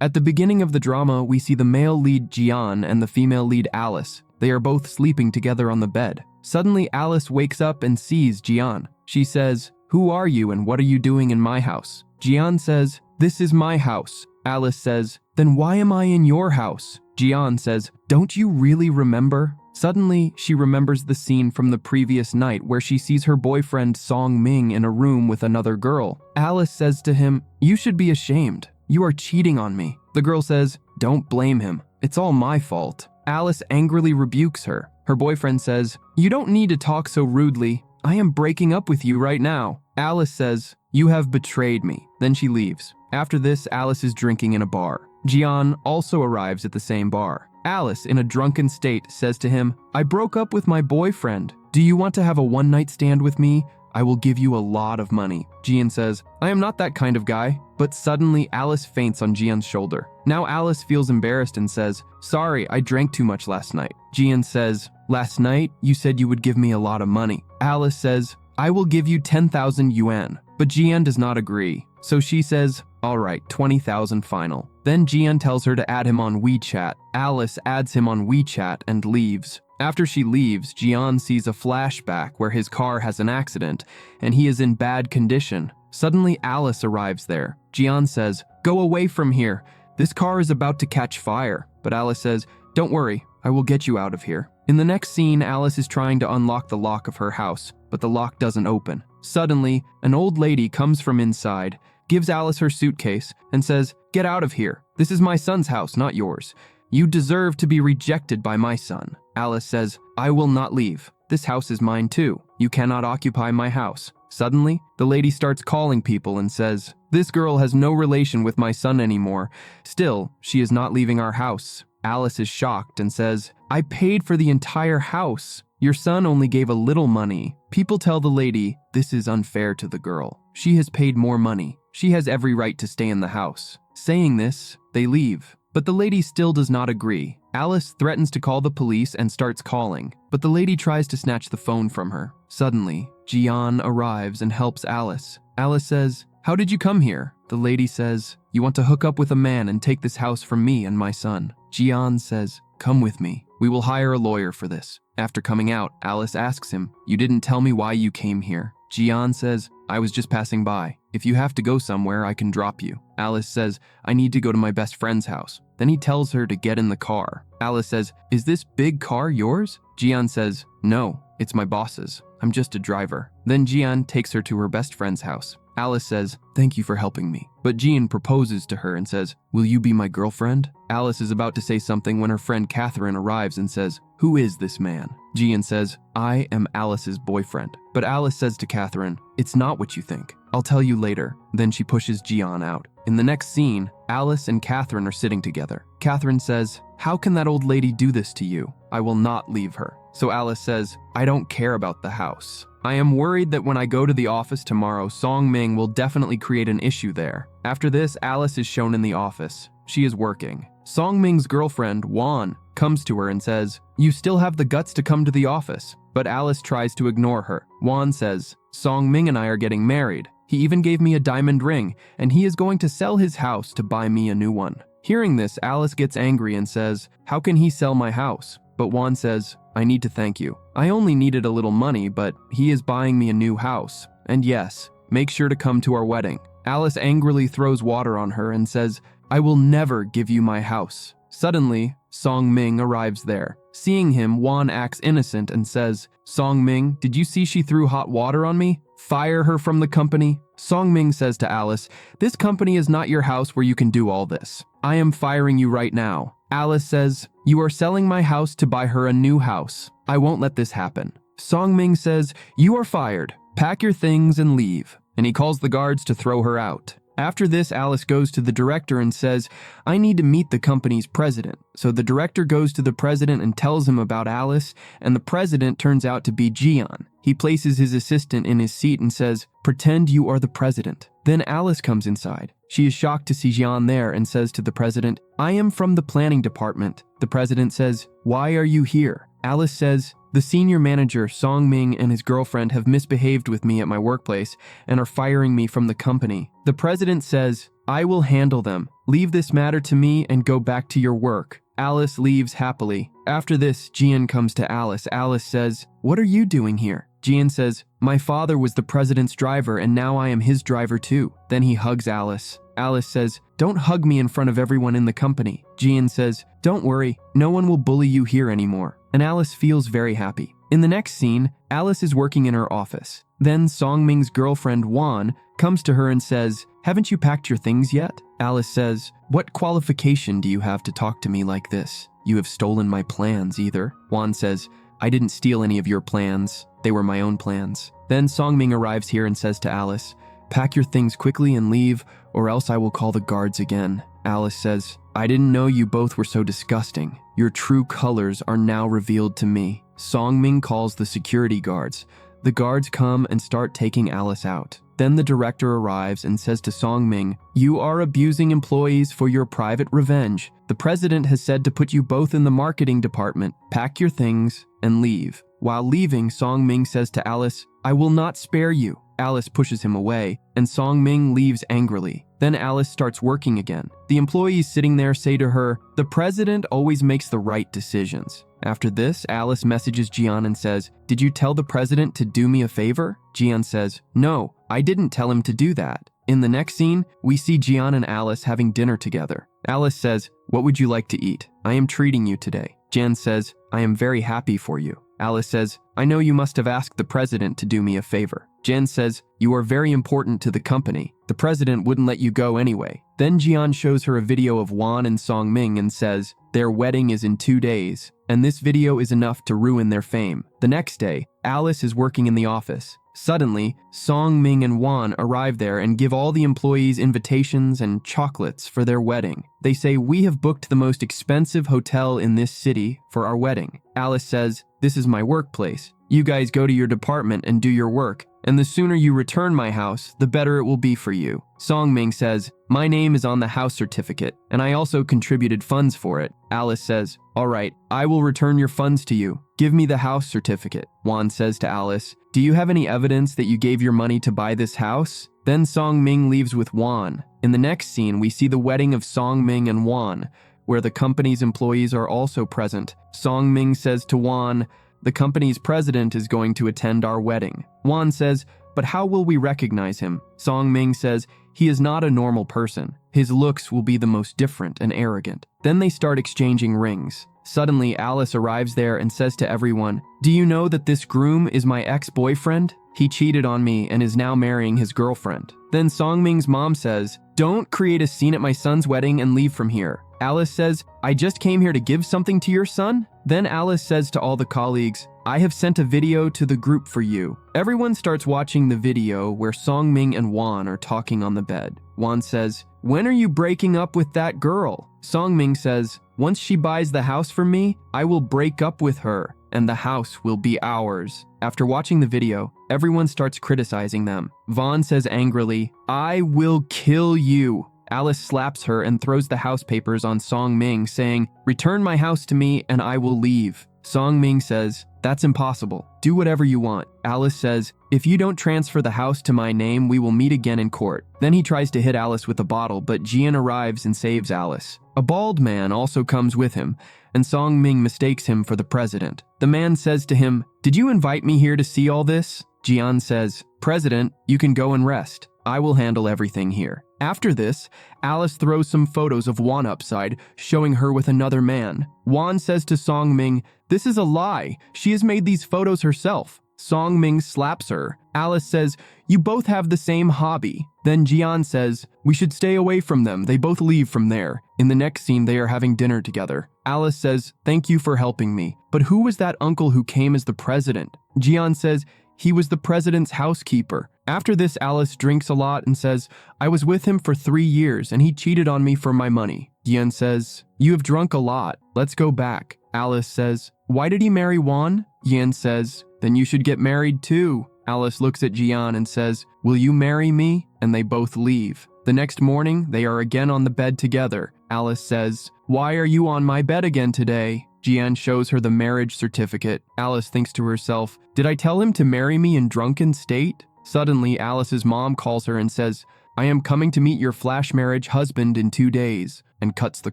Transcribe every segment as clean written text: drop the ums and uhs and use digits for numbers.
At the beginning of the drama, we see the male lead Jian and the female lead Alice. They are both sleeping together on the bed. Suddenly, Alice wakes up and sees Jian. She says, "Who are you and what are you doing in my house?" Jian says, "This is my house." Alice says, "Then why am I in your house?" Jian says, "Don't you really remember?" Suddenly, she remembers the scene from the previous night where she sees her boyfriend Song Ming in a room with another girl. Alice says to him, "You should be ashamed. You are cheating on me." The girl says, "Don't blame him. It's all my fault." Alice angrily rebukes her. Her boyfriend says, "You don't need to talk so rudely. I am breaking up with you right now." Alice says, "You have betrayed me." Then she leaves. After this, Alice is drinking in a bar. Jian also arrives at the same bar. Alice, in a drunken state, says to him, "I broke up with my boyfriend. Do you want to have a one-night stand with me? I will give you a lot of money." Jian says, "I am not that kind of guy." But suddenly, Alice faints on Jian's shoulder. Now Alice feels embarrassed and says, "Sorry, I drank too much last night." Jian says, "Last night, you said you would give me a lot of money." Alice says, "I will give you 10,000 yuan." But Jian does not agree. So she says, "All right, 20,000 final." Then Jian tells her to add him on WeChat. Alice adds him on WeChat and leaves. After she leaves, Jian sees a flashback where his car has an accident and he is in bad condition. Suddenly, Alice arrives there. Jian says, "Go away from here. This car is about to catch fire." But Alice says, "Don't worry, I will get you out of here." In the next scene, Alice is trying to unlock the lock of her house, but the lock doesn't open. Suddenly, an old lady comes from inside, gives Alice her suitcase, and says, "Get out of here. This is my son's house, not yours. You deserve to be rejected by my son." Alice says, "I will not leave. This house is mine too. You cannot occupy my house." Suddenly, the lady starts calling people and says, "This girl has no relation with my son anymore. Still, she is not leaving our house." Alice is shocked and says, "I paid for the entire house. Your son only gave a little money." People tell the lady, this is unfair to the girl. She has paid more money. She has every right to stay in the house. Saying this, they leave. But the lady still does not agree. Alice threatens to call the police and starts calling, but the lady tries to snatch the phone from her. Suddenly, Jian arrives and helps Alice. Alice says, "How did you come here?" The lady says, "You want to hook up with a man and take this house from me and my son." Jian says, "Come with me. We will hire a lawyer for this." After coming out, Alice asks him, "You didn't tell me why you came here." Jian says, "I was just passing by. If you have to go somewhere, I can drop you." Alice says, "I need to go to my best friend's house." Then he tells her to get in the car. Alice says, "Is this big car yours?" Jian says, "No, it's my boss's. I'm just a driver." Then Jian takes her to her best friend's house. Alice says, "Thank you for helping me." But Jian proposes to her and says, "Will you be my girlfriend?" Alice is about to say something when her friend Catherine arrives and says, "Who is this man?" Jian says, "I am Alice's boyfriend." But Alice says to Catherine, "It's not what you think. I'll tell you later." Then she pushes Jian out. In the next scene, Alice and Catherine are sitting together. Catherine says, "How can that old lady do this to you? I will not leave her." So Alice says, "I don't care about the house. I am worried that when I go to the office tomorrow, Song Ming will definitely create an issue there." After this, Alice is shown in the office. She is working. Song Ming's girlfriend, Wan, comes to her and says, "You still have the guts to come to the office." But Alice tries to ignore her. Wan says, "Song Ming and I are getting married. He even gave me a diamond ring, and he is going to sell his house to buy me a new one." Hearing this, Alice gets angry and says, "How can he sell my house?" But Wan says, "I need to thank you. I only needed a little money, but he is buying me a new house. And yes, make sure to come to our wedding." Alice angrily throws water on her and says, "I will never give you my house." Suddenly, Song Ming arrives there. Seeing him, Wan acts innocent and says, "Song Ming, did you see she threw hot water on me? Fire her from the company." Song Ming says to Alice, "This company is not your house where you can do all this. I am firing you right now." Alice says, "You are selling my house to buy her a new house. I won't let this happen." Song Ming says, "You are fired. Pack your things and leave." And he calls the guards to throw her out. After this, Alice goes to the director and says, "I need to meet the company's president." So the director goes to the president and tells him about Alice, and the president turns out to be Jian. He places his assistant in his seat and says, "Pretend you are the president." Then Alice comes inside. She is shocked to see Jian there and says to the president, "I am from the planning department." The president says, "Why are you here?" Alice says, "The senior manager, Song Ming, and his girlfriend have misbehaved with me at my workplace and are firing me from the company." The president says, I will handle them. Leave this matter to me and go back to your work. Alice leaves happily. After this, Jian comes to Alice. Alice says, "What are you doing here?" Jian says, "My father was the president's driver and now I am his driver too." Then he hugs Alice. Alice says, "Don't hug me in front of everyone in the company." Jian says, "Don't worry, no one will bully you here anymore." And Alice feels very happy. In the next scene, Alice is working in her office. Then Songming's girlfriend Wan comes to her and says, "Haven't you packed your things yet?" Alice says, "What qualification do you have to talk to me like this? You have stolen my plans either." Wan says, "I didn't steal any of your plans. They were my own plans." Then Songming arrives here and says to Alice, "Pack your things quickly and leave, or else I will call the guards again." Alice says, "I didn't know you both were so disgusting. Your true colors are now revealed to me." Songming calls the security guards. The guards come and start taking Alice out. Then the director arrives and says to Songming, "You are abusing employees for your private revenge. The president has said to put you both in the marketing department. Pack your things and leave." While leaving, Songming says to Alice, "I will not spare you." Alice pushes him away, and Songming leaves angrily. Then Alice starts working again. The employees sitting there say to her, "The president always makes the right decisions." After this, Alice messages Jian and says, "Did you tell the president to do me a favor?" Jian says, "No, I didn't tell him to do that." In the next scene, we see Jian and Alice having dinner together. Alice says, "What would you like to eat? I am treating you today." Jian says, "I am very happy for you." Alice says, "I know you must have asked the president to do me a favor." Jian says, "You are very important to the company. The president wouldn't let you go anyway." Then Jian shows her a video of Wan and Songming and says, "Their wedding is in 2 days, and this video is enough to ruin their fame." The next day, Alice is working in the office. Suddenly, Songming and Wan arrive there and give all the employees invitations and chocolates for their wedding. They say, "We have booked the most expensive hotel in this city for our wedding." Alice says, "This is my workplace. You guys go to your department and do your work, and the sooner you return my house, the better it will be for you." Songming says, "My name is on the house certificate, and I also contributed funds for it." Alice says, "All right, I will return your funds to you. Give me the house certificate." Wan says to Alice, "Do you have any evidence that you gave your money to buy this house?" Then Songming leaves with Wan. In the next scene, we see the wedding of Songming and Wan, where the company's employees are also present. Songming says to Wan, "The company's president is going to attend our wedding." Wan says, "But how will we recognize him?" Songming says, "He is not a normal person. His looks will be the most different and arrogant." Then they start exchanging rings. Suddenly, Alice arrives there and says to everyone, "Do you know that this groom is my ex-boyfriend? He cheated on me and is now marrying his girlfriend." Then Songming's mom says, "Don't create a scene at my son's wedding and leave from here." Alice says, "I just came here to give something to your son?" Then Alice says to all the colleagues, "I have sent a video to the group for you." Everyone starts watching the video where Songming and Wan are talking on the bed. Wan says, "When are you breaking up with that girl?" Songming says, "Once she buys the house from me, I will break up with her, and the house will be ours." After watching the video, everyone starts criticizing them. Vaughn says angrily, "I will kill you." Alice slaps her and throws the house papers on Songming, saying, "Return my house to me and I will leave." Songming says, "That's impossible. Do whatever you want." Alice says, "If you don't transfer the house to my name, we will meet again in court." Then he tries to hit Alice with a bottle, but Jian arrives and saves Alice. A bald man also comes with him, and Songming mistakes him for the president. The man says to him, "Did you invite me here to see all this?" Jian says, "President, you can go and rest. I will handle everything here." After this, Alice throws some photos of Wan upside, showing her with another man. Wan says to Songming, "This is a lie. She has made these photos herself." Songming slaps her. Alice says, "You both have the same hobby." Then Jian says, "We should stay away from them. They both leave from there." In the next scene, they are having dinner together. Alice says, "Thank you for helping me. But who was that uncle who came as the president?" Jian says, "He was the president's housekeeper." After this, Alice drinks a lot and says, "I was with him for 3 years and he cheated on me for my money." Jian says, "You have drunk a lot. Let's go back." Alice says, "Why did he marry Wan?" Jian says, "Then you should get married too." Alice looks at Jian and says, "Will you marry me?" And they both leave. The next morning, they are again on the bed together. Alice says, "Why are you on my bed again today?" Jian shows her the marriage certificate. Alice thinks to herself, "Did I tell him to marry me in drunken state?" Suddenly, Alice's mom calls her and says, I am coming to meet your flash marriage husband in 2 days, and cuts the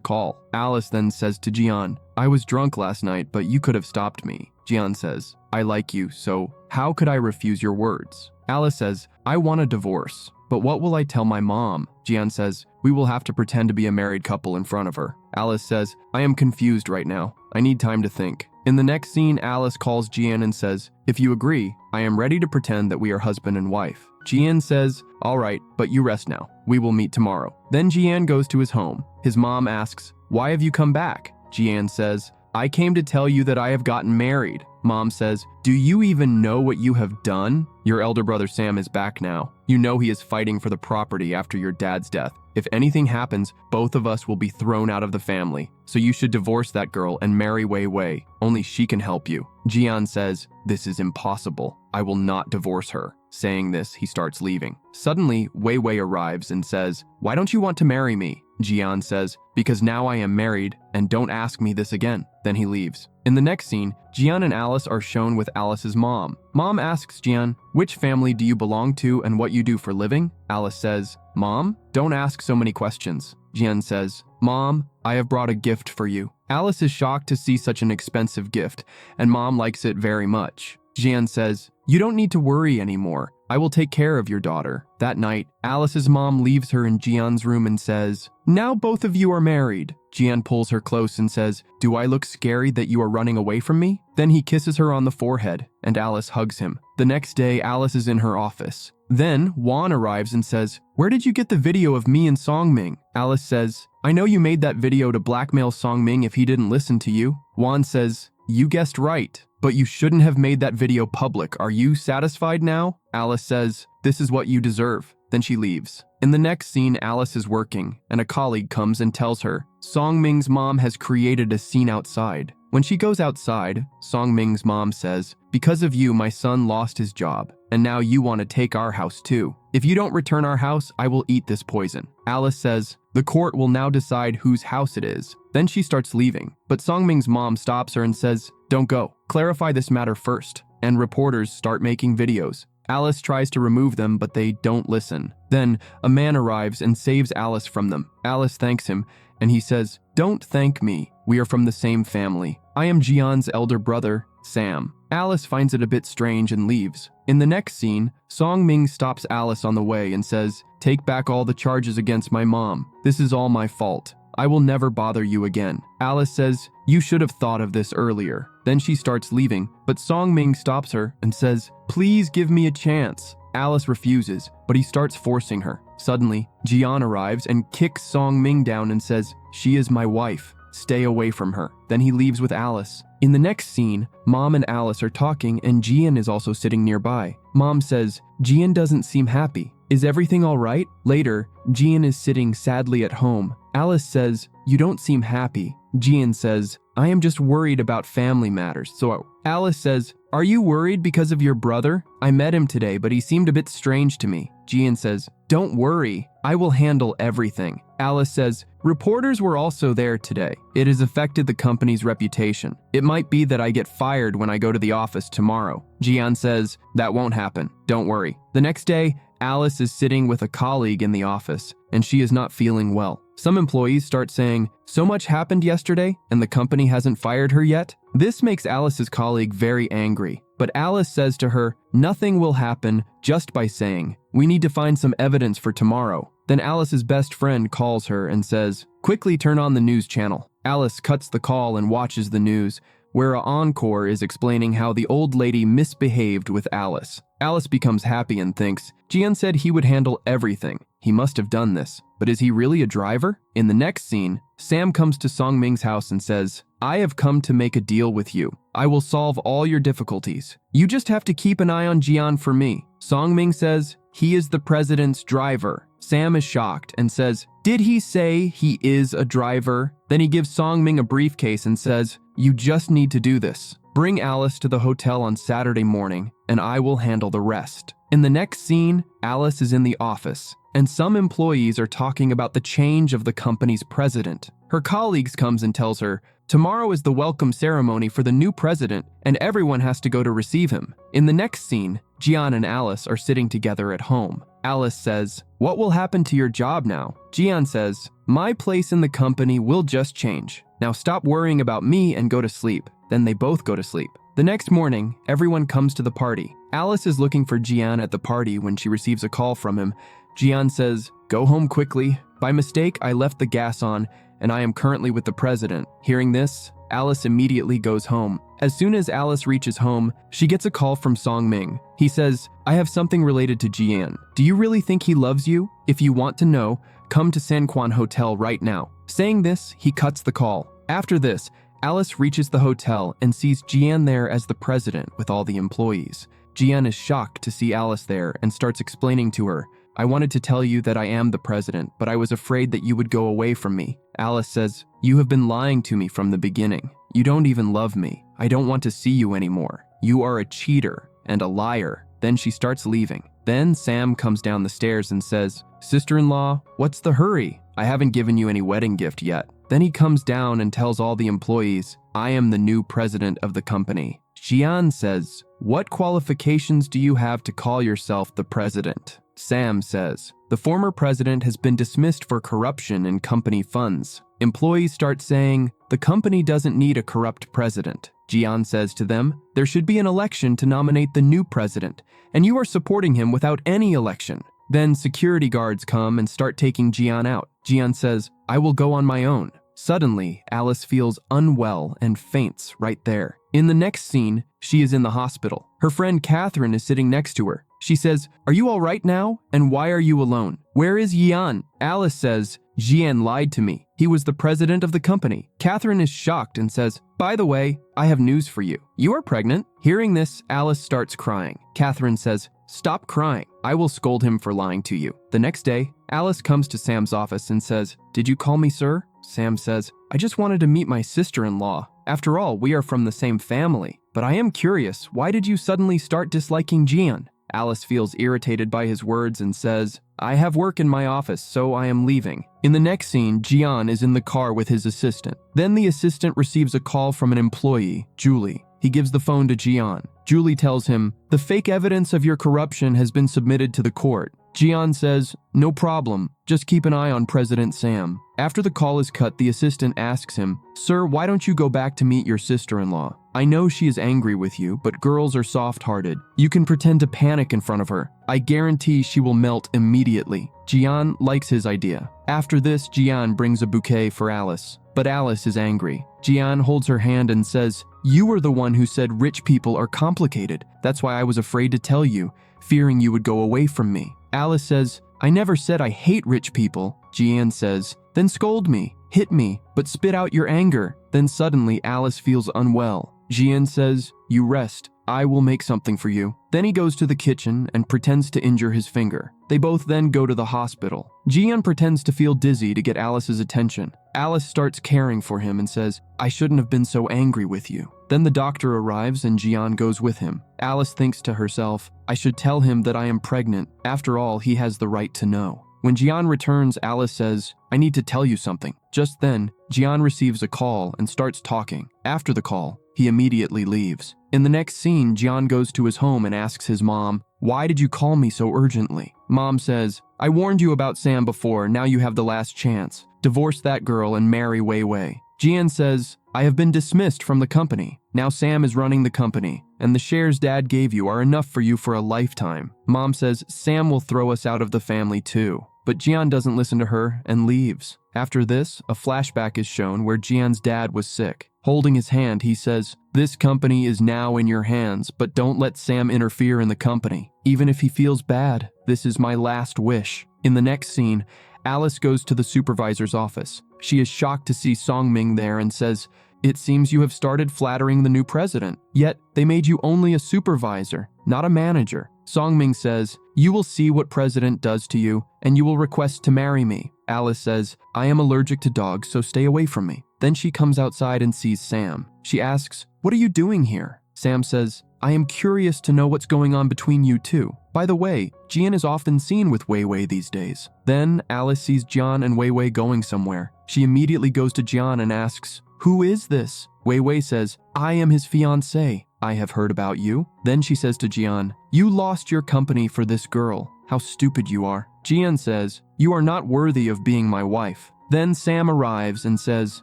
call. Alice then says to Gian, I was drunk last night, but you could have stopped me. Gian says, I like you, so how could I refuse your words? Alice says, I want a divorce, but what will I tell my mom? Gian says, we will have to pretend to be a married couple in front of her. Alice says, I am confused right now. I need time to think. In the next scene, Alice calls Gian and says, if you agree, I am ready to pretend that we are husband and wife. Gian says, all right, but you rest now. We will meet tomorrow. Then Gian goes to his home. His mom asks, why have you come back? Gian says, I came to tell you that I have gotten married. Mom says, do you even know what you have done? Your elder brother Sam is back now. You know he is fighting for the property after your dad's death. If anything happens, both of us will be thrown out of the family. So you should divorce that girl and marry Wei Wei. Only she can help you. Gian says, this is impossible. I will not divorce her. Saying this, he starts leaving. Suddenly, Wei Wei arrives and says, why don't you want to marry me? Gian says, because now I am married, and don't ask me this again. Then he leaves. In the next scene, Gian and Alice are shown with Alice's mom. Mom asks Gian, which family do you belong to and what you do for living? Alice says, Mom, don't ask so many questions. Gian says, Mom, I have brought a gift for you. Alice is shocked to see such an expensive gift, and Mom likes it very much. Gian says, you don't need to worry anymore. I will take care of your daughter. That night, Alice's mom leaves her in Gian's room and says, now both of you are married. Gian pulls her close and says, do I look scary that you are running away from me? Then he kisses her on the forehead, and Alice hugs him. The next day, Alice is in her office. Then, Juan arrives and says, where did you get the video of me and Songming? Alice says, I know you made that video to blackmail Songming if he didn't listen to you. Juan says, you guessed right. But you shouldn't have made that video public. Are you satisfied now? Alice says, this is what you deserve. Then she leaves. In the next scene, Alice is working, and a colleague comes and tells her, Songming's mom has created a scene outside. When she goes outside, Songming's mom says, because of you, my son lost his job, and now you want to take our house too. If you don't return our house, I will eat this poison. Alice says, the court will now decide whose house it is. Then she starts leaving, but Songming's mom stops her and says, don't go. Clarify this matter first. And reporters start making videos. Alice tries to remove them, but they don't listen. Then a man arrives and saves Alice from them. Alice thanks him, and he says, don't thank me. We are from the same family. I am Gian's elder brother, Sam. Alice finds it a bit strange and leaves. In the next scene, Songming stops Alice on the way and says, take back all the charges against my mom. This is all my fault. I will never bother you again. Alice says, you should have thought of this earlier. Then she starts leaving, but Songming stops her and says, please give me a chance. Alice refuses, but he starts forcing her. Suddenly, Gian arrives and kicks Songming down and says, she is my wife. Stay away from her. Then he leaves with Alice. In the next scene, Mom and Alice are talking and Gian is also sitting nearby. Mom says, Gian doesn't seem happy. Is everything all right? Later, Gian is sitting sadly at home. Alice says, you don't seem happy. Gian says, I am just worried about family matters. So Alice says, are you worried because of your brother? I met him today, but he seemed a bit strange to me. Gian says, don't worry. I will handle everything. Alice says, reporters were also there today. It has affected the company's reputation. It might be that I get fired when I go to the office tomorrow. Gian says, that won't happen. Don't worry. The next day, Alice is sitting with a colleague in the office, and she is not feeling well. Some employees start saying, so much happened yesterday, and the company hasn't fired her yet? This makes Alice's colleague very angry, but Alice says to her, nothing will happen just by saying, we need to find some evidence for tomorrow. Then Alice's best friend calls her and says, quickly turn on the news channel. Alice cuts the call and watches the news, where an encore is explaining how the old lady misbehaved with Alice. Alice becomes happy and thinks, Gian said he would handle everything. He must have done this. But is he really a driver? In the next scene, Sam comes to Songming's house and says, I have come to make a deal with you. I will solve all your difficulties. You just have to keep an eye on Gian for me. Songming says, he is the president's driver. Sam is shocked and says, did he say he is a driver? Then he gives Songming a briefcase and says, you just need to do this. Bring Alice to the hotel on Saturday morning, and I will handle the rest. In the next scene, Alice is in the office, and some employees are talking about the change of the company's president. Her colleagues comes and tells her, tomorrow is the welcome ceremony for the new president, and everyone has to go to receive him. In the next scene, Gian and Alice are sitting together at home. Alice says, "What will happen to your job now?" Jian says, "My place in the company will just change. Now stop worrying about me and go to sleep." Then they both go to sleep. The next morning, everyone comes to the party. Alice is looking for Jian at the party when she receives a call from him. Jian says, "Go home quickly. By mistake, I left the gas on, and I am currently with the president." Hearing this, Alice immediately goes home. As soon as Alice reaches home, she gets a call from Songming. He says, "I have something related to Jian. Do you really think he loves you? If you want to know, come to Sanquan Hotel right now." Saying this, he cuts the call. After this, Alice reaches the hotel and sees Jian there as the president with all the employees. Jian is shocked to see Alice there and starts explaining to her, "I wanted to tell you that I am the president, but I was afraid that you would go away from me." Alice says, "You have been lying to me from the beginning. You don't even love me. I don't want to see you anymore. You are a cheater and a liar." Then she starts leaving. Then Sam comes down the stairs and says, "Sister-in-law, what's the hurry? I haven't given you any wedding gift yet." Then he comes down and tells all the employees, "I am the new president of the company." Jian says, "What qualifications do you have to call yourself the president?" Sam says, "The former president has been dismissed for corruption in company funds." Employees start saying, "The company doesn't need a corrupt president." Jian says to them, "There should be an election to nominate the new president, and you are supporting him without any election." Then security guards come and start taking Jian out. Jian says, "I will go on my own." Suddenly, Alice feels unwell and faints right there. In the next scene, she is in the hospital. Her friend Catherine is sitting next to her. She says, "Are you all right now? And why are you alone? Where is Jian?" Alice says, "Jian lied to me. He was the president of the company." Catherine is shocked and says, "By the way, I have news for you. You are pregnant." Hearing this, Alice starts crying. Catherine says, "Stop crying. I will scold him for lying to you." The next day, Alice comes to Sam's office and says, "Did you call me, sir?" Sam says, "I just wanted to meet my sister-in-law. After all, we are from the same family. But I am curious, why did you suddenly start disliking Jian?" Alice feels irritated by his words and says, "I have work in my office, so I am leaving." In the next scene, Jian is in the car with his assistant. Then the assistant receives a call from an employee, Julie. He gives the phone to Jian. Julie tells him, "The fake evidence of your corruption has been submitted to the court." Jian says, "No problem. Just keep an eye on President Sam." After the call is cut, the assistant asks him, "Sir, why don't you go back to meet your sister-in-law? I know she is angry with you, but girls are soft-hearted. You can pretend to panic in front of her. I guarantee she will melt immediately." Jian likes his idea. After this, Jian brings a bouquet for Alice, but Alice is angry. Jian holds her hand and says, "You were the one who said rich people are complicated. That's why I was afraid to tell you, fearing you would go away from me." Alice says, "I never said I hate rich people." Jian says, "Then scold me, hit me, but spit out your anger." Then suddenly Alice feels unwell. Jian says, "You rest. I will make something for you." Then he goes to the kitchen and pretends to injure his finger. They both then go to the hospital. Jian pretends to feel dizzy to get Alice's attention. Alice starts caring for him and says, "I shouldn't have been so angry with you." Then the doctor arrives and Jian goes with him. Alice thinks to herself, "I should tell him that I am pregnant. After all, he has the right to know." When Jian returns, Alice says, "I need to tell you something." Just then, Jian receives a call and starts talking. After the call, he immediately leaves. In the next scene, Jian goes to his home and asks his mom, "Why did you call me so urgently?" Mom says, "I warned you about Sam before, now you have the last chance. Divorce that girl and marry Wei Wei." Jian says, "I have been dismissed from the company. Now Sam is running the company, and the shares Dad gave you are enough for you for a lifetime." Mom says, "Sam will throw us out of the family too." But Jian doesn't listen to her and leaves. After this, a flashback is shown where Jian's dad was sick. Holding his hand, he says, "This company is now in your hands, but don't let Sam interfere in the company. Even if he feels bad, this is my last wish." In the next scene, Alice goes to the supervisor's office. She is shocked to see Songming there and says, "It seems you have started flattering the new president. Yet, they made you only a supervisor, not a manager." Songming says, "You will see what president does to you, and you will request to marry me." Alice says, "I am allergic to dogs, so stay away from me." Then she comes outside and sees Sam. She asks, "What are you doing here?" Sam says, "I am curious to know what's going on between you two. By the way, Jian is often seen with Wei Wei these days." Then Alice sees Jian and Wei Wei going somewhere. She immediately goes to Jian and asks, "Who is this?" Wei Wei says, "I am his fiancée. I have heard about you." Then she says to Jian, "You lost your company for this girl. how stupid you are. Jian says, you are not worthy of being my wife. Then Sam arrives and says,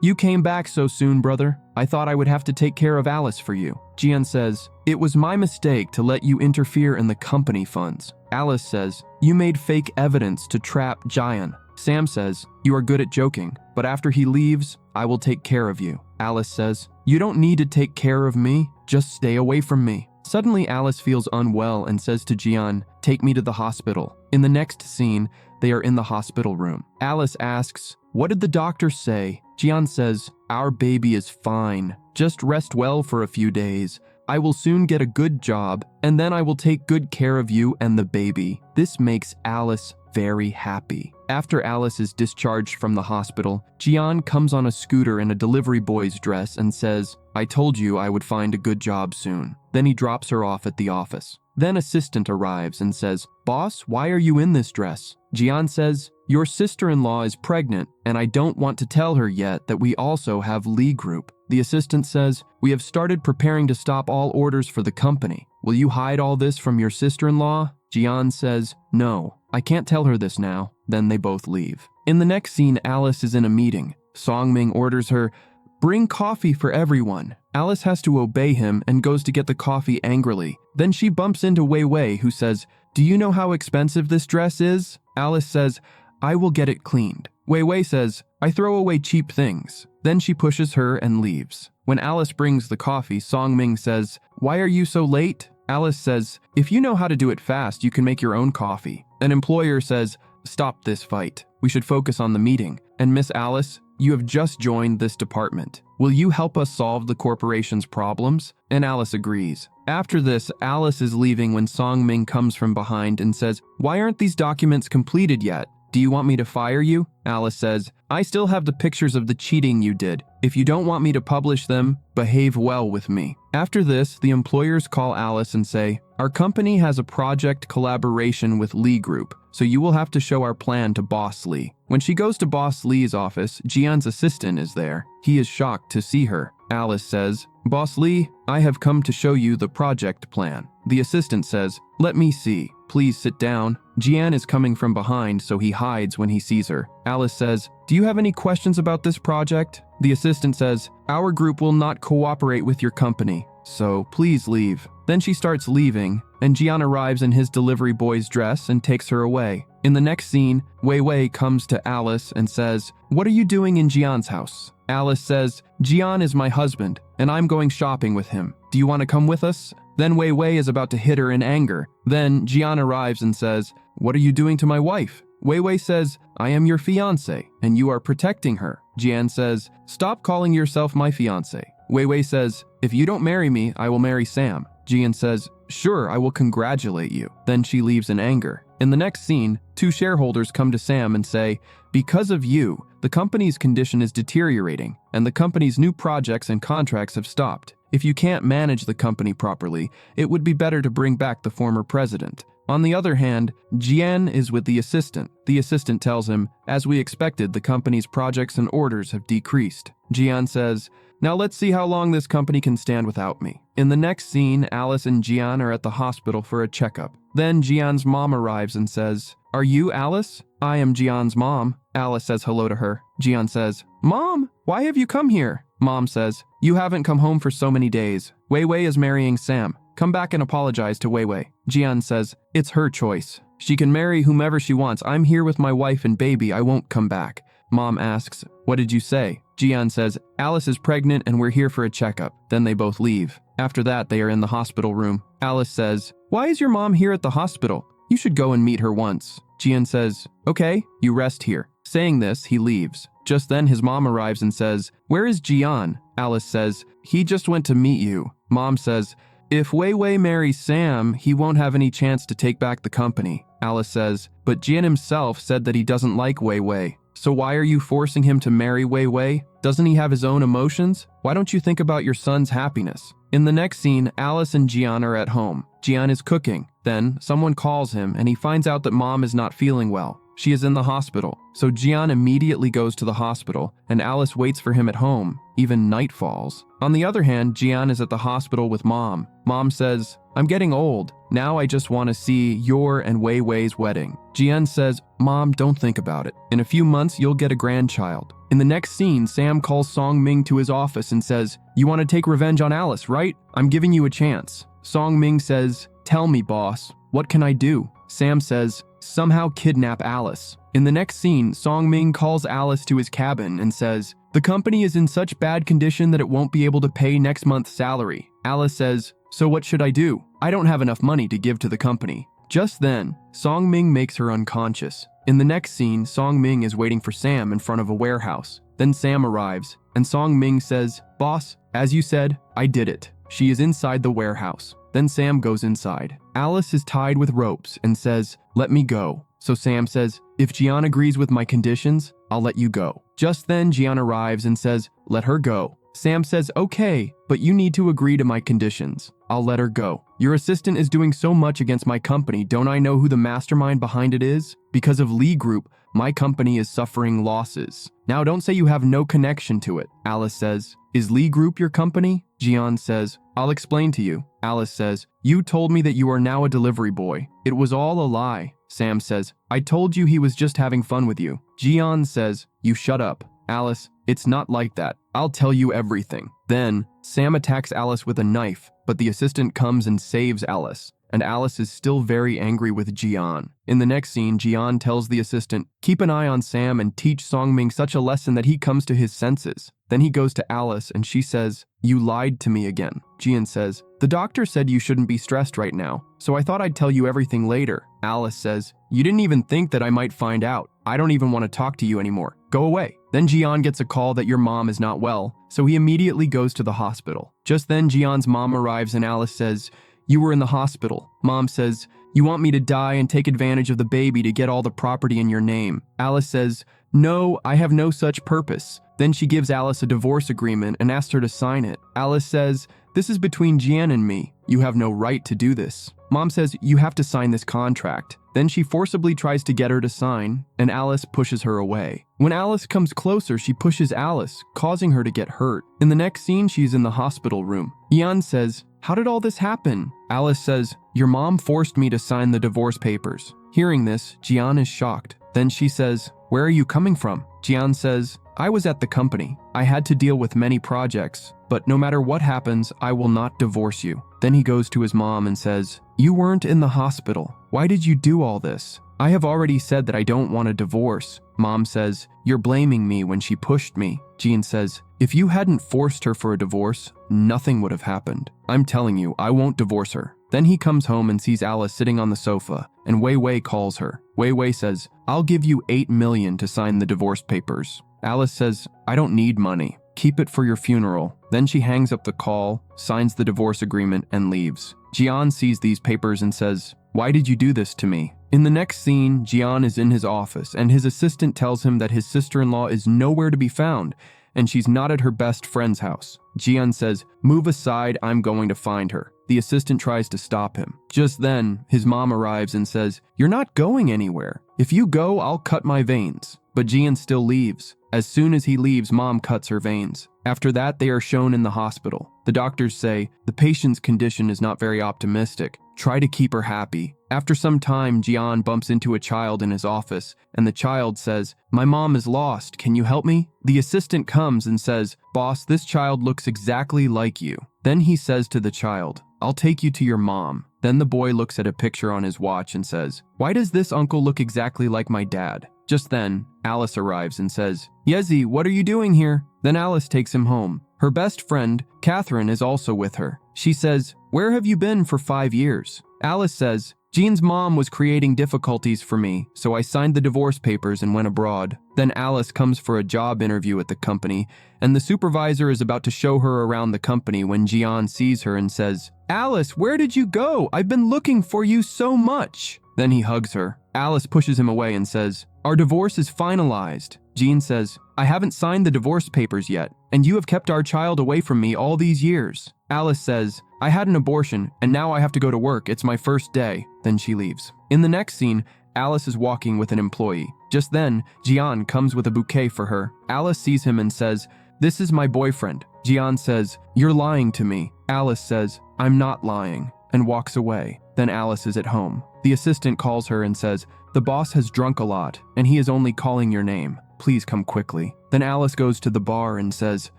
you came back so soon, brother. I thought I would have to take care of Alice for you. Jian says, it was my mistake to let you interfere in the company funds. Alice says, you made fake evidence to trap Jian. Sam says, you are good at joking, but after he leaves, I will take care of you. Alice says, you don't need to take care of me, just stay away from me. Suddenly, Alice feels unwell and says to Jian, take me to the hospital. In the next scene, they are in the hospital room. Alice asks, what did the doctor say? Jian says, our baby is fine. Just rest well for a few days. I will soon get a good job, and then I will take good care of you and the baby. This makes Alice very happy. After Alice is discharged from the hospital, Jian comes on a scooter in a delivery boy's dress and says, I told you I would find a good job soon. Then he drops her off at the office. Then assistant arrives and says, boss, why are you in this dress? Jian says, your sister-in-law is pregnant, and I don't want to tell her yet that we also have Lee Group. The assistant says, we have started preparing to stop all orders for the company. Will you hide all this from your sister-in-law? Jian says, no, I can't tell her this now. Then they both leave. In the next scene, Alice is in a meeting. Songming orders her, bring coffee for everyone. Alice has to obey him and goes to get the coffee angrily. Then she bumps into Wei Wei, who says, do you know how expensive this dress is? Alice says, I will get it cleaned. Wei Wei says, I throw away cheap things. Then she pushes her and leaves. When Alice brings the coffee, Songming says, why are you so late? Alice says, if you know how to do it fast, you can make your own coffee. An employer says, stop this fight. We should focus on the meeting. And Miss Alice, you have just joined this department. Will you help us solve the corporation's problems? And Alice agrees. After this, Alice is leaving when Songming comes from behind and says, why aren't these documents completed yet? Do you want me to fire you? Alice says, I still have the pictures of the cheating you did. If you don't want me to publish them, behave well with me. After this, the employers call Alice and say, our company has a project collaboration with Lee Group, so you will have to show our plan to Boss Lee. When she goes to Boss Lee's office, Jian's assistant is there. He is shocked to see her. Alice says, Boss Lee, I have come to show you the project plan. The assistant says, let me see. Please sit down. Jian is coming from behind, so he hides when he sees her. Alice says, do you have any questions about this project? The assistant says, our group will not cooperate with your company, so please leave. Then she starts leaving, and Jian arrives in his delivery boy's dress and takes her away. In the next scene, Wei Wei comes to Alice and says, what are you doing in Jian's house? Alice says, Jian is my husband, and I'm going shopping with him. Do you want to come with us? Then Wei Wei is about to hit her in anger. Then Jian arrives and says, what are you doing to my wife? Wei Wei says, I am your fiancé, and you are protecting her. Jian says, stop calling yourself my fiancé. Wei Wei says, if you don't marry me, I will marry Sam. Jian says, sure, I will congratulate you. Then she leaves in anger. In the next scene, two shareholders come to Sam and say, because of you, the company's condition is deteriorating, and the company's new projects and contracts have stopped. If you can't manage the company properly, it would be better to bring back the former president. On the other hand, Jian is with the assistant. The assistant tells him, as we expected, the company's projects and orders have decreased. Jian says, now let's see how long this company can stand without me. In the next scene, Alice and Jian are at the hospital for a checkup. Then Jian's mom arrives and says, are you Alice? I am Jian's mom. Alice says hello to her. Jian says, Mom, why have you come here? Mom says, you haven't come home for so many days. Wei Wei is marrying Sam. Come back and apologize to Wei Wei. Jian says, it's her choice. She can marry whomever she wants. I'm here with my wife and baby. I won't come back. Mom asks, what did you say? Jian says, Alice is pregnant and we're here for a checkup. Then they both leave. After that, they are in the hospital room. Alice says, why is your mom here at the hospital? You should go and meet her once. Jian says, okay, you rest here. Saying this, he leaves. Just then, his mom arrives and says, where is Jian? Alice says, he just went to meet you. Mom says, if Wei Wei marries Sam, he won't have any chance to take back the company. Alice says, but Jian himself said that he doesn't like Wei Wei. So why are you forcing him to marry Wei Wei? Doesn't he have his own emotions? Why don't you think about your son's happiness? In the next scene, Alice and Jian are at home. Jian is cooking. Then, someone calls him and he finds out that Mom is not feeling well. she is in the hospital. So Jian immediately goes to the hospital, and Alice waits for him at home. Even night falls. On the other hand, Jian is at the hospital with Mom. Mom says, I'm getting old. Now I just want to see your and Wei Wei's wedding. Jian says, Mom, don't think about it. In a few months, you'll get a grandchild. In the next scene, Sam calls Song Ming to his office and says, you want to take revenge on Alice, right? I'm giving you a chance. Song Ming says, tell me, boss, what can I do? Sam says, somehow kidnap Alice. In the next scene, Song Ming calls Alice to his cabin and says, the company is in such bad condition that it won't be able to pay next month's salary. Alice says, so what should I do? I don't have enough money to give to the company. Just then, Song Ming makes her unconscious. In the next scene, Song Ming is waiting for Sam in front of a warehouse. Then Sam arrives, and Song Ming says, boss, as you said, I did it. She is inside the warehouse. Then Sam goes inside. Alice is tied with ropes and says, let me go. So Sam says, if Jian agrees with my conditions, I'll let you go. Just then Jian arrives and says, let her go. Sam says, okay, but you need to agree to my conditions. I'll let her go. Your assistant is doing so much against my company. Don't I know who the mastermind behind it is? Because of Lee Group, my company is suffering losses. Now don't say you have no connection to it. Alice says, is Lee Group your company? Jian says, I'll explain to you. Alice says, you told me that you are now a delivery boy. It was all a lie. Sam says, I told you he was just having fun with you. Jian says, you shut up. Alice, it's not like that. I'll tell you everything. Then, Sam attacks Alice with a knife, but the assistant comes and saves Alice, and Alice is still very angry with Jian. In the next scene, Jian tells the assistant, keep an eye on Sam and teach Song Ming such a lesson that he comes to his senses. Then he goes to Alice and she says, you lied to me again. Jian says, the doctor said you shouldn't be stressed right now, so I thought I'd tell you everything later. Alice says, you didn't even think that I might find out. I don't even want to talk to you anymore. Go away. Then Jian gets a call that your mom is not well, so he immediately goes to the hospital. Just then Jian's mom arrives and Alice says, you were in the hospital. Mom says, you want me to die and take advantage of the baby to get all the property in your name. Alice says, no, I have no such purpose. Then she gives Alice a divorce agreement and asks her to sign it. Alice says, this is between Jian and me. You have no right to do this. Mom says, you have to sign this contract. Then she forcibly tries to get her to sign, and Alice pushes her away. When Alice comes closer, she pushes Alice, causing her to get hurt. In the next scene, she's in the hospital room. Ian says, how did all this happen? Alice says, your mom forced me to sign the divorce papers. Hearing this, Jian is shocked. Then she says, where are you coming from? Jian says, I was at the company. I had to deal with many projects, but no matter what happens, I will not divorce you. Then he goes to his mom and says, you weren't in the hospital. Why did you do all this? I have already said that I don't want a divorce. Mom says, you're blaming me when she pushed me. Jian says, if you hadn't forced her for a divorce, nothing would have happened. I'm telling you, I won't divorce her. Then he comes home and sees Alice sitting on the sofa, and Wei Wei calls her. Wei Wei says, I'll give you $8 million to sign the divorce papers. Alice says, I don't need money. Keep it for your funeral. Then she hangs up the call, signs the divorce agreement, and leaves. Jian sees these papers and says, why did you do this to me? In the next scene, Jian is in his office, and his assistant tells him that his sister-in-law is nowhere to be found, and she's not at her best friend's house. Jian says, move aside, I'm going to find her. The assistant tries to stop him. Just then, his mom arrives and says, you're not going anywhere. If you go, I'll cut my veins. But Jian still leaves. As soon as he leaves, Mom cuts her veins. After that, they are shown in the hospital. The doctors say, the patient's condition is not very optimistic. Try to keep her happy. After some time, Jian bumps into a child in his office, and the child says, my mom is lost, can you help me? The assistant comes and says, boss, this child looks exactly like you. Then he says to the child, I'll take you to your mom. Then the boy looks at a picture on his watch and says, why does this uncle look exactly like my dad? Just then, Alice arrives and says, Yezi, what are you doing here? Then Alice takes him home. Her best friend, Catherine, is also with her. She says, where have you been for 5 years? Alice says, Jean's mom was creating difficulties for me, so I signed the divorce papers and went abroad. Then Alice comes for a job interview at the company, and the supervisor is about to show her around the company when Jian sees her and says, Alice, where did you go? I've been looking for you so much. Then he hugs her. Alice pushes him away and says, our divorce is finalized. Jean says, I haven't signed the divorce papers yet, and you have kept our child away from me all these years. Alice says, I had an abortion, and now I have to go to work. It's my first day. Then she leaves. In the next scene, Alice is walking with an employee. Just then, Jian comes with a bouquet for her. Alice sees him and says, "This is my boyfriend." Jian says, "You're lying to me." Alice says, "I'm not lying," and walks away. Then Alice is at home. The assistant calls her and says, "The boss has drunk a lot, and he is only calling your name. Please come quickly." Then Alice goes to the bar and says,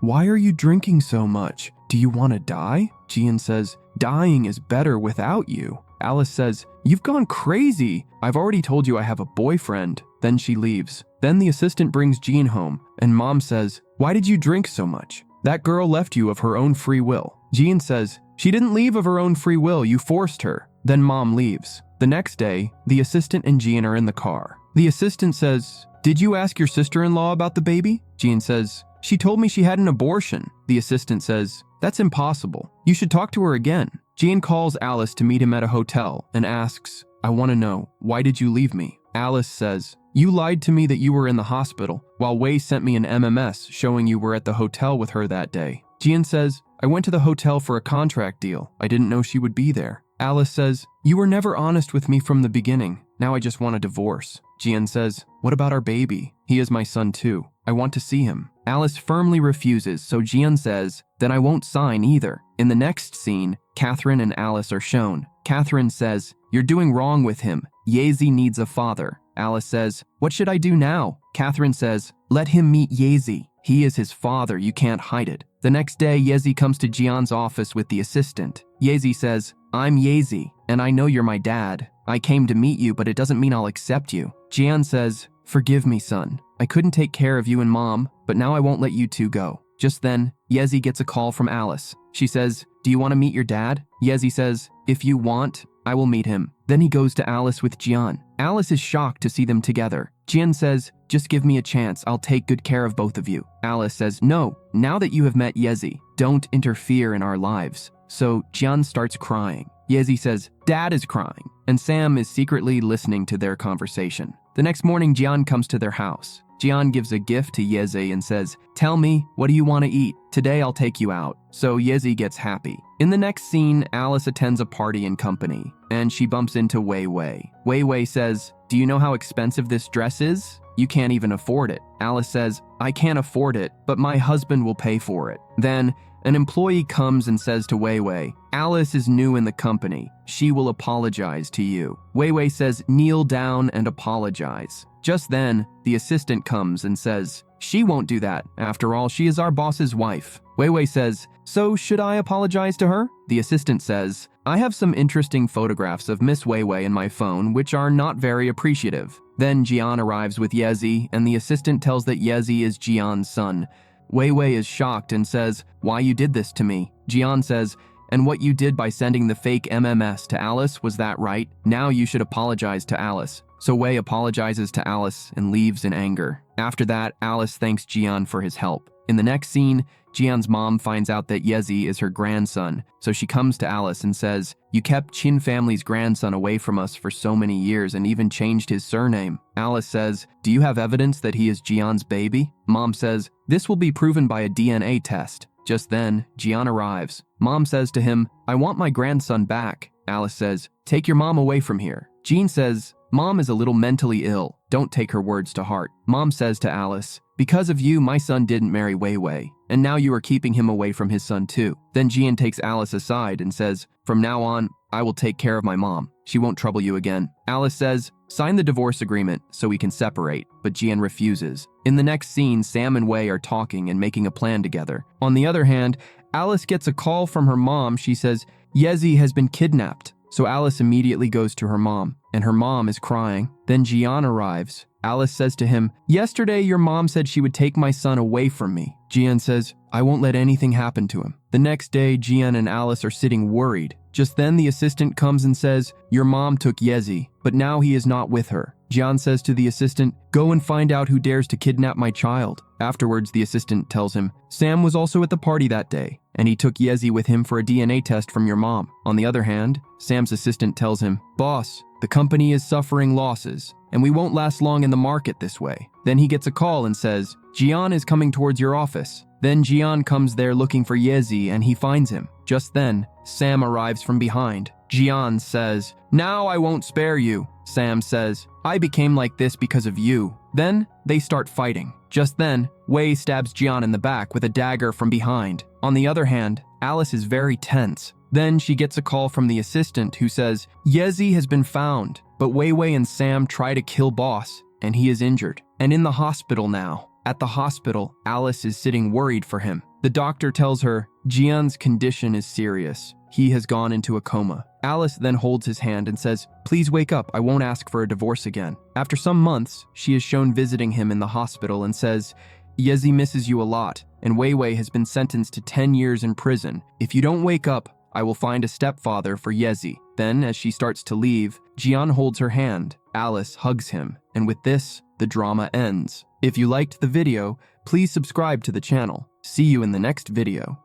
"Why are you drinking so much? Do you want to die?" Jian says, "Dying is better without you." Alice says, "You've gone crazy. I've already told you I have a boyfriend." Then she leaves. Then the assistant brings Jean home, and Mom says, "Why did you drink so much? That girl left you of her own free will." Jean says, "She didn't leave of her own free will, you forced her." Then Mom leaves. The next day, the assistant and Jean are in the car. The assistant says, "Did you ask your sister-in-law about the baby?" Jean says, "She told me she had an abortion." The assistant says, "That's impossible. You should talk to her again." Jean calls Alice to meet him at a hotel and asks, "I want to know, why did you leave me?" Alice says, "You lied to me that you were in the hospital, while Wei sent me an MMS showing you were at the hotel with her that day." Jean says, "I went to the hotel for a contract deal. I didn't know she would be there." Alice says, "You were never honest with me from the beginning. Now I just want a divorce." Jean says, "What about our baby? He is my son too. I want to see him." Alice firmly refuses, so Jean says, "Then I won't sign either." In the next scene, Catherine and Alice are shown. Catherine says, "You're doing wrong with him. Yezi needs a father." Alice says, "What should I do now?" Catherine says, "Let him meet Yezi. He is his father, you can't hide it." The next day, Yezi comes to Jian's office with the assistant. Yezi says, "I'm Yezi, and I know you're my dad. I came to meet you, but it doesn't mean I'll accept you." Jian says, "Forgive me, son. I couldn't take care of you and Mom, but now I won't let you two go." Just then, Yezi gets a call from Alice. She says, "Do you want to meet your dad?" Yezi says, "If you want, I will meet him." Then he goes to Alice with Jian. Alice is shocked to see them together. Jian says, "Just give me a chance. I'll take good care of both of you." Alice says, "No, now that you have met Yezi, don't interfere in our lives." So Jian starts crying. Yezi says, "Dad is crying," and Sam is secretly listening to their conversation. The next morning, Jian comes to their house. Jian gives a gift to Yezi and says, "Tell me, what do you want to eat? Today I'll take you out." So Yezi gets happy. In the next scene, Alice attends a party in company, and she bumps into Wei Wei. Wei Wei says, "Do you know how expensive this dress is? You can't even afford it." Alice says, "I can't afford it, but my husband will pay for it." Then, an employee comes and says to Wei Wei, "Alice is new in the company. She will apologize to you." Wei Wei says, "Kneel down and apologize." Just then, the assistant comes and says, "She won't do that. After all, she is our boss's wife." Wei Wei says, "So should I apologize to her?" The assistant says, "I have some interesting photographs of Miss Wei Wei in my phone which are not very appreciative." Then Jian arrives with Yezi, and the assistant tells that Yezi is Jian's son. Wei Wei is shocked and says, "Why you did this to me?" Jian says, "And what you did by sending the fake MMS to Alice, was that right? Now you should apologize to Alice." So Wei apologizes to Alice and leaves in anger. After that, Alice thanks Jian for his help. In the next scene, Jian's mom finds out that Yezi is her grandson, so she comes to Alice and says, "You kept Qin family's grandson away from us for so many years and even changed his surname." Alice says, "Do you have evidence that he is Jian's baby?" Mom says, "This will be proven by a DNA test." Just then, Jian arrives. Mom says to him, "I want my grandson back." Alice says, "Take your mom away from here." Jean says, "Mom is a little mentally ill. Don't take her words to heart." Mom says to Alice, "Because of you, my son didn't marry Wei Wei, and now you are keeping him away from his son too." Then Jian takes Alice aside and says, "From now on, I will take care of my mom. She won't trouble you again." Alice says, "Sign the divorce agreement so we can separate," but Jian refuses. In the next scene, Sam and Wei are talking and making a plan together. On the other hand, Alice gets a call from her mom. She says, "Yezi has been kidnapped." So Alice immediately goes to her mom, and her mom is crying. Then Jian arrives. Alice says to him, "Yesterday your mom said she would take my son away from me." Jian says, "I won't let anything happen to him." The next day, Jian and Alice are sitting worried. Just then the assistant comes and says, "Your mom took Yezi, but now he is not with her." Jian says to the assistant, "Go and find out who dares to kidnap my child." Afterwards, the assistant tells him, "Sam was also at the party that day, and he took Yezi with him for a DNA test from your mom." On the other hand, Sam's assistant tells him, "Boss, the company is suffering losses, and we won't last long in the market this way." Then he gets a call and says, "Jian is coming towards your office." Then Jian comes there looking for Yezi, and he finds him. Just then, Sam arrives from behind. Jian says, "Now I won't spare you." Sam says, I became like this because of you. Then they start fighting. Just then, Wei stabs Jian in the back with a dagger from behind. On the other hand, Alice is very tense. Then she gets a call from the assistant who says, Yezi has been found, but Wei Wei and Sam try to kill boss, and he is injured, and in the hospital now. At the hospital, Alice is sitting worried for him. The doctor tells her, Jian's condition is serious. He has gone into a coma. Alice then holds his hand and says, please wake up, I won't ask for a divorce again. After some months, she is shown visiting him in the hospital and says, Yezi misses you a lot, and Wei Wei has been sentenced to 10 years in prison. If you don't wake up, I will find a stepfather for Yezi. Then, as she starts to leave, Jian holds her hand. Alice hugs him, and with this, the drama ends. If you liked the video, please subscribe to the channel. See you in the next video.